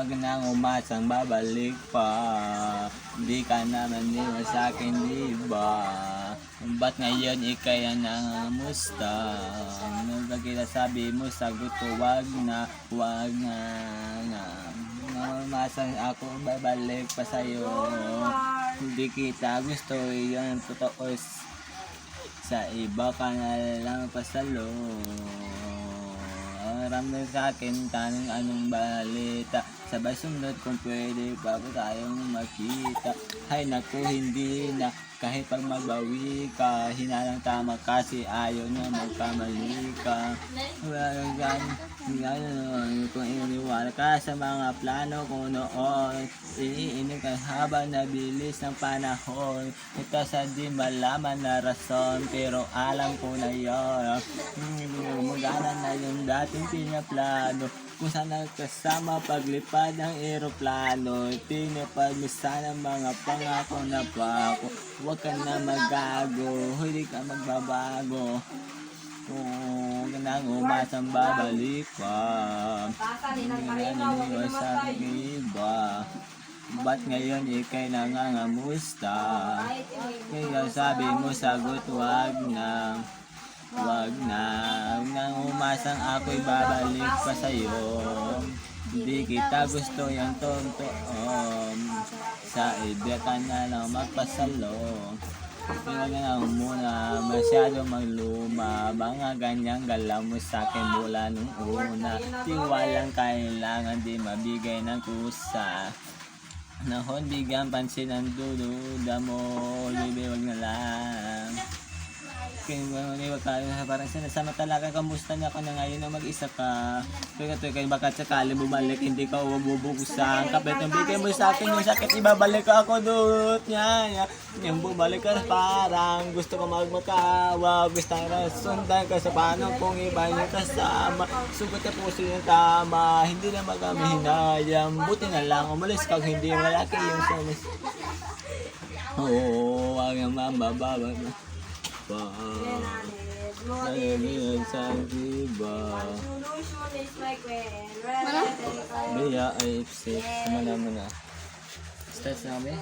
Huwag nang umasang babalik pa. Di ka naman niwa sa'kin, di ba? Ba't ngayon ika'y nangamusta? Nung kita sabi mo, sagot ko, wag na, wag na. Umasang ako babalik pa sa'yo. Hindi kita gusto, yun ang totoo. Sa iba ka na lang pasalo. Ramdam sa akin tanong anong balita. Sabay sunod kung pwede bago tayong makita. Hay naku, hindi na kahit pag magbawi ka. Hinalang tama kasi ayaw na magkamali ka. Kung iniwala ka sa mga plano ko noon, iniinom ka habang nabilis ng panahon. Ito sa di malaman na rason, pero alam ko na yun. Gumagana na yung dating pinaplano. Kung sana kasama paglipad ng eroplano, tinapad mo sana mga pangako na pako. Huwag ka na magago, hindi ka magbabago. Huwag ka nang umasang babalik pa. Hindi ka sa iba. Ba't ngayon ika'y nangangamusta? Kaya sabi mo sagot, wag na. Wag na, huwag nang umasang ako'y babalik pa sa'yo. Hindi kita gusto yung tontoon. Sa iba ka na lang magpasalo. Huwag na muna masyado magluma. Mga ganyang galaw mo sa'kin mula nung una. Di walang kailangan, di mabigay ng kusa. Nahon bigyan pansin ang dududa mo. Libi, wag na lang. Kaya parang sinasama talaga, kamusta na ka na ngayon na mag-isa ka. Kaya baka sakali bumalik, hindi ka bubuksan. Kapit yung bigay mo sa akin yung sakit, ibabalik ako doon. Yung bumalik ka parang gusto ko magmakawa. Gusto na sundan ka sa paano kung iba yung kasama. Sugot na puso yung tama, hindi na magamihinayang. Buti na lang umalis ka, hindi malaki yung samis. Oo, wag yung mambababa na. Nalilihan sa iba. Baya ay ipsip. Sama naman na. Stress namin?